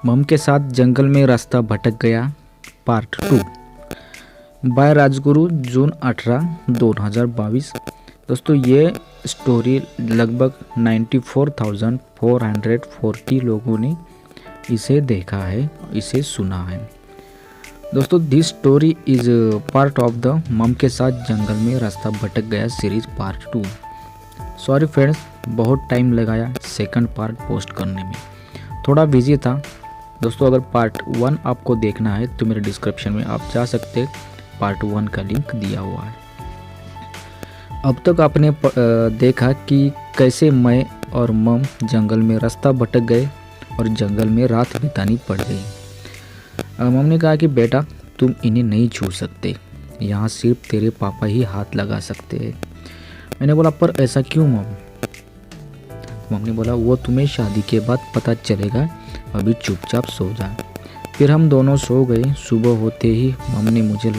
मम के साथ जंगल में रास्ता भटक गया पार्ट 2 बाय राजगुरु जून 18 2022। दोस्तों ये स्टोरी लगभग 94,440 लोगों ने इसे देखा है, इसे सुना है। दोस्तों this story is part of the मम के साथ जंगल में रास्ता भटक गया सीरीज पार्ट 2। सॉरी फ्रेंड्स, बहुत टाइम लगाया सेकंड पार्ट पोस्ट करने में, थोड़ा बिजी था। दोस्तों अगर पार्ट 1 आपको देखना है तो मेरे डिस्क्रिप्शन में आप जा सकते, पार्ट 1 का लिंक दिया हुआ है। अब तक आपने देखा कि कैसे मैं और मम जंगल में रास्ता भटक गए और जंगल में रात बितानी पड़ गई। मम ने कहा कि बेटा तुम इन्हें नहीं छू सकते, यहाँ सिर्फ तेरे पापा ही हाथ लगा सकते हैं। मैंने बोला पर ऐसा क्यों मम? मम ने बोला वो तुम्हें शादी के बाद पता चलेगा, अभी चुपचाप सो जा। फिर हम दोनों सो गए। सुबह होते ही मम ने मुझे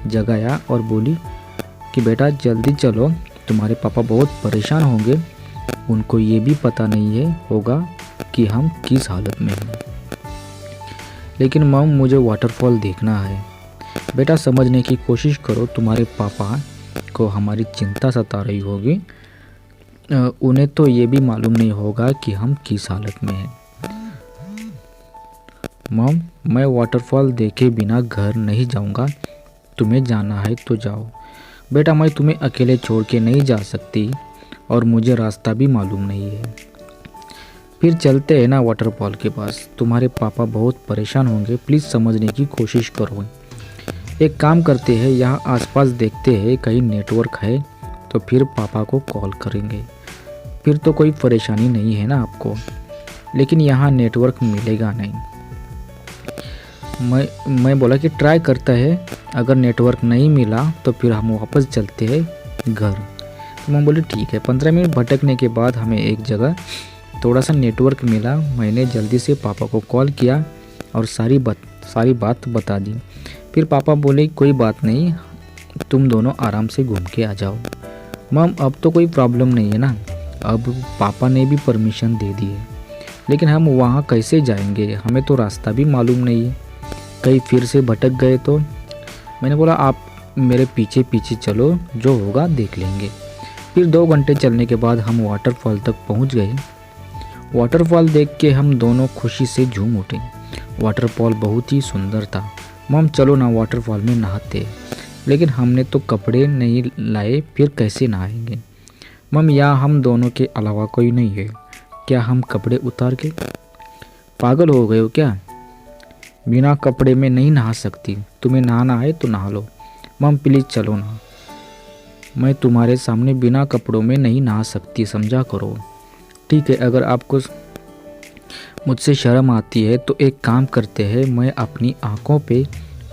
जगाया और बोली कि बेटा जल्दी चलो, तुम्हारे पापा बहुत परेशान होंगे, उनको ये भी पता नहीं होगा कि हम किस हालत में हैं। लेकिन मम मुझे वाटरफॉल देखना है। बेटा समझने की कोशिश करो, तुम्हारे पापा को हमारी चिंता सता रही होगी, उन्हें तो ये भी मालूम नहीं होगा कि हम किस हालत में हैं। मम मैं वाटरफॉल देखे बिना घर नहीं जाऊंगा, तुम्हें जाना है तो जाओ। बेटा मैं तुम्हें अकेले छोड़ के नहीं जा सकती और मुझे रास्ता भी मालूम नहीं है। फिर चलते हैं ना वाटरफॉल के पास, तुम्हारे पापा बहुत परेशान होंगे, प्लीज़ समझने की कोशिश करो। एक काम करते हैं, यहाँ आसपास देखते हैं कहीं नेटवर्क है तो फिर पापा को कॉल करेंगे, फिर तो कोई परेशानी नहीं है ना आपको। लेकिन यहाँ नेटवर्क मिलेगा नहीं। मैं बोला कि ट्राई करता है, अगर नेटवर्क नहीं मिला तो फिर हम वापस चलते हैं घर। तो मैं बोली ठीक है। 15 मिनट भटकने के बाद हमें एक जगह थोड़ा सा नेटवर्क मिला। मैंने जल्दी से पापा को कॉल किया और सारी बात बता दी। फिर पापा बोले कोई बात नहीं, तुम दोनों आराम से घूम के आ जाओ। मम अब तो कोई प्रॉब्लम नहीं है ना, अब पापा ने भी परमिशन दे दी है। लेकिन हम वहाँ कैसे जाएंगे, हमें तो रास्ता भी मालूम नहीं है, कहीं फिर से भटक गए तो। मैंने बोला आप मेरे पीछे पीछे चलो, जो होगा देख लेंगे। फिर 2 घंटे चलने के बाद हम वाटरफॉल तक पहुंच गए। वाटरफॉल देख के हम दोनों खुशी से झूम उठे। वाटरफॉल बहुत ही सुंदर था। मम चलो ना वाटरफॉल में नहाते। लेकिन हमने तो कपड़े नहीं लाए, फिर कैसे नहाएंगे? मम यहाँ हम दोनों के अलावा कोई नहीं है, क्या हम कपड़े उतार के? पागल हो गए हो क्या? बिना कपड़े में नहीं नहा सकती, तुम्हें नहाना है तो नहा लो। मम प्लीज़ चलो ना, मैं तुम्हारे सामने बिना कपड़ों में नहीं नहा सकती, समझा करो। ठीक है, अगर आपको मुझसे शर्म आती है तो एक काम करते हैं, मैं अपनी आँखों पे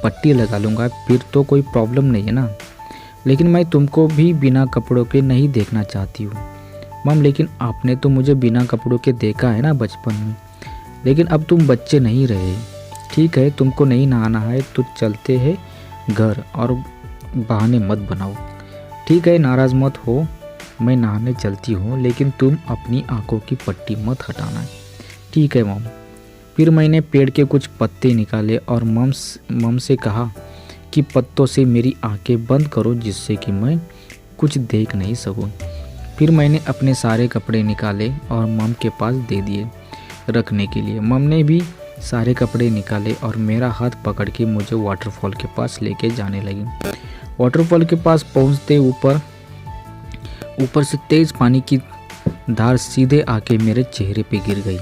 पट्टी लगा लूँगा, फिर तो कोई प्रॉब्लम नहीं है ना। लेकिन मैं तुमको भी बिना कपड़ों के नहीं देखना चाहती हूँ। मम लेकिन आपने तो मुझे बिना कपड़ों के देखा है ना बचपन में, लेकिन अब तुम बच्चे नहीं रहे। ठीक है, तुमको नहीं नहाना है तो चलते हैं घर, और बहाने मत बनाओ। ठीक है, नाराज़ मत हो, मैं नहाने चलती हूँ, लेकिन तुम अपनी आंखों की पट्टी मत हटाना। ठीक है मम। फिर मैंने पेड़ के कुछ पत्ते निकाले और मम से कहा कि पत्तों से मेरी आंखें बंद करो, जिससे कि मैं कुछ देख नहीं सकूं। फिर मैंने अपने सारे कपड़े निकाले और मम के पास दे दिए रखने के लिए। मम ने भी सारे कपड़े निकाले और मेरा हाथ पकड़ के मुझे वाटरफॉल के पास लेके जाने लगी। वाटरफॉल के पास पहुंचते ऊपर से तेज पानी की धार सीधे आके मेरे चेहरे पे गिर गई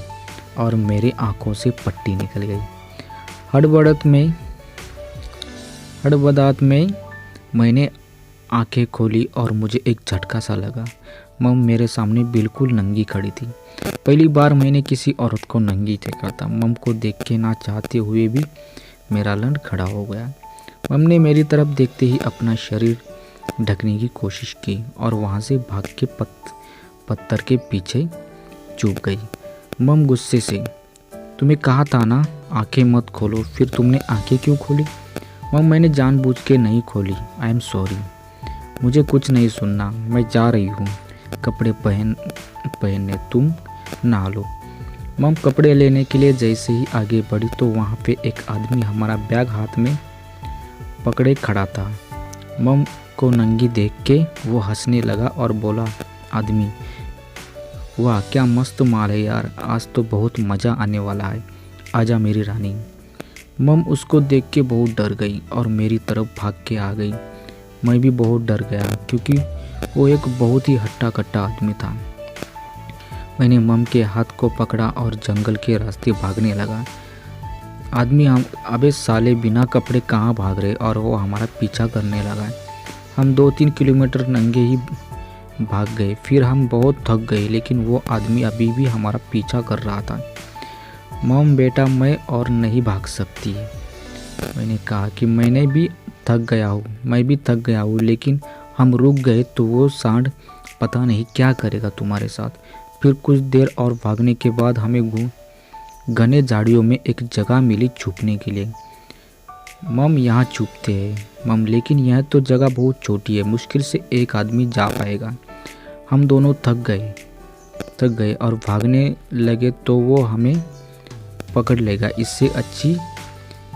और मेरी आंखों से पट्टी निकल गई। हड़बड़ाहट में मैंने आंखें खोली और मुझे एक झटका सा लगा। मम मेरे सामने बिल्कुल नंगी खड़ी थी। पहली बार मैंने किसी औरत को नंगी देखा था। मम को देख के ना चाहते हुए भी मेरा लन खड़ा हो गया। मम ने मेरी तरफ देखते ही अपना शरीर ढकने की कोशिश की और वहाँ से भाग के पत्थर के पीछे छुप गई। मम गुस्से से, तुम्हें कहा था ना आंखें मत खोलो, फिर तुमने आंखें क्यों खोली? मम मैंने जानबूझ के नहीं खोली, आई एम सॉरी, मुझे कुछ नहीं सुनना, मैं जा रही हूँ कपड़े पहनने, तुम नहा लो। मम कपड़े लेने के लिए जैसे ही आगे बढ़ी तो वहाँ पे एक आदमी हमारा बैग हाथ में पकड़े खड़ा था। मम को नंगी देख के वो हंसने लगा और बोला, आदमी, वाह क्या मस्त माल है यार, आज तो बहुत मज़ा आने वाला है, आजा मेरी रानी। मम उसको देख के बहुत डर गई और मेरी तरफ भाग के आ गई। मैं भी बहुत डर गया क्योंकि वो एक बहुत ही हट्टा कट्टा आदमी था। मैंने मम के हाथ को पकड़ा और जंगल के रास्ते भागने लगा। आदमी अबे साले बिना कपड़े कहाँ भाग रहे, और वो हमारा पीछा करने लगा। हम 2-3 किलोमीटर नंगे ही भाग गए, फिर हम बहुत थक गए, लेकिन वो आदमी अभी भी हमारा पीछा कर रहा था। मम बेटा मैं और नहीं भाग सकती। मैंने कहा कि मैं भी थक गया हूँ, लेकिन हम रुक गए तो वो सांड पता नहीं क्या करेगा तुम्हारे साथ। फिर कुछ देर और भागने के बाद हमें घने झाड़ियों में एक जगह मिली छुपने के लिए। मम यहाँ छुपते हैं मम, लेकिन यह तो जगह बहुत छोटी है, मुश्किल से एक आदमी जा पाएगा। हम दोनों थक गए और भागने लगे तो वो हमें पकड़ लेगा, इससे अच्छी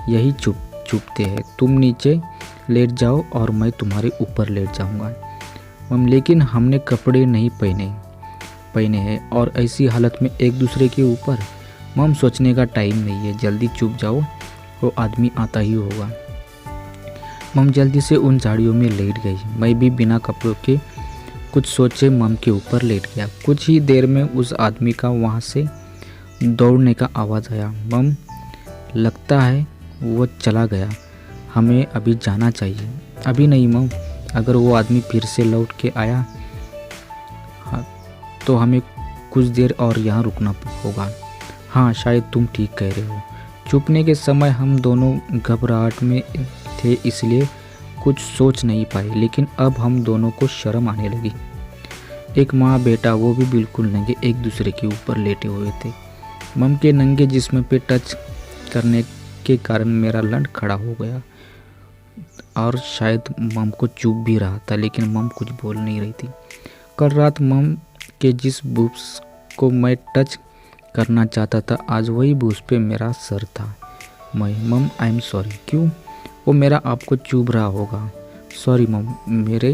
यही छुपते हैं। तुम नीचे लेट जाओ और मैं तुम्हारे ऊपर लेट जाऊंगा। मम लेकिन हमने कपड़े नहीं पहने हैं और ऐसी हालत में एक दूसरे के ऊपर। मम सोचने का टाइम नहीं है, जल्दी छुप जाओ, वो आदमी आता ही होगा। मम जल्दी से उन झाड़ियों में लेट गई। मैं भी बिना कपड़ों के कुछ सोचे मम के ऊपर लेट गया। कुछ ही देर में उस आदमी का वहाँ से दौड़ने का आवाज़ आया। मम लगता है वो चला गया, हमें अभी जाना चाहिए। अभी नहीं मम, अगर वो आदमी फिर से लौट के आया तो हमें कुछ देर और यहाँ रुकना होगा। हाँ शायद तुम ठीक कह रहे हो। छुपने के समय हम दोनों घबराहट में थे, इसलिए कुछ सोच नहीं पाए, लेकिन अब हम दोनों को शर्म आने लगी। एक माँ बेटा, वो भी बिल्कुल नंगे, एक दूसरे के ऊपर लेटे हुए थे। मम के नंगे जिस्म पे टच करने के कारण मेरा लंड खड़ा हो गया और शायद मम को चुभ भी रहा था, लेकिन मम कुछ बोल नहीं रही थी। कल रात मम के जिस बूब्स को मैं टच करना चाहता था, आज वही बूब्स पे मेरा सर था। मम आई एम सॉरी। क्यों? वो मेरा आपको चुभ रहा होगा। सॉरी मम, मेरे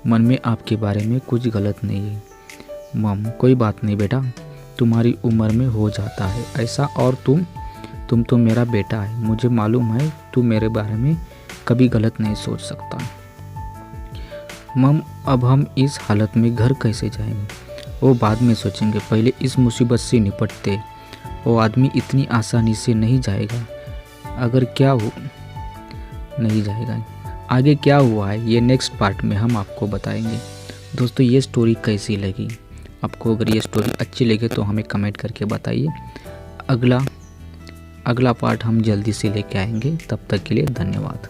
मन में आपके बारे में कुछ गलत नहीं है। मम कोई बात नहीं बेटा, तुम्हारी उम्र में हो जाता है ऐसा, और तुम तो मेरा बेटा है, मुझे मालूम है तू मेरे बारे में कभी गलत नहीं सोच सकता। मम अब हम इस हालत में घर कैसे जाएंगे? वो बाद में सोचेंगे, पहले इस मुसीबत से निपटते। वो आदमी इतनी आसानी से नहीं जाएगा। नहीं जाएगा। आगे क्या हुआ है ये नेक्स्ट पार्ट में हम आपको बताएंगे। दोस्तों ये स्टोरी कैसी लगी आपको? अगर ये स्टोरी अच्छी लगे तो हमें कमेंट करके बताइए। अगला पार्ट हम जल्दी से लेके आएंगे। तब तक के लिए धन्यवाद।